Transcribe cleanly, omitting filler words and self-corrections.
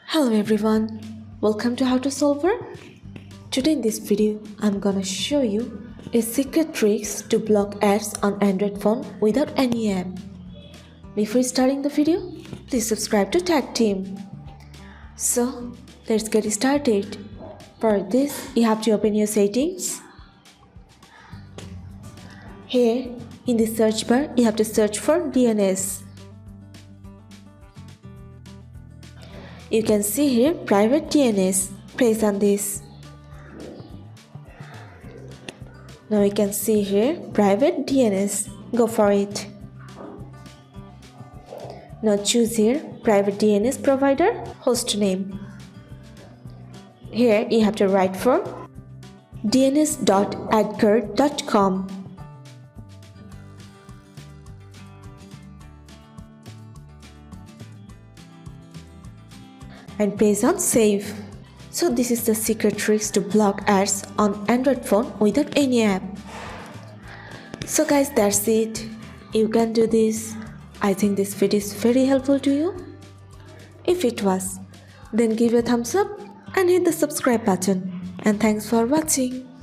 Hello everyone, welcome to How to Solver. Today in this video, I'm gonna show you a secret tricks to block ads on Android phone without any app. Before starting the video, please subscribe to Tactim. So, let's get started. For this, you have to open your settings. Here, in the search bar, you have to search for DNS. You can see here private DNS. Press on this. Now you can see here private DNS. Go for it. Now choose here private DNS provider host name. Here you have to write for dns.adcard.com. and press on save. So this is the secret tricks to block ads on Android phone without any app. So guys, that's it. You can do this. I think this video is very helpful to you. If it was, then give a thumbs up and hit the subscribe button. And thanks for watching.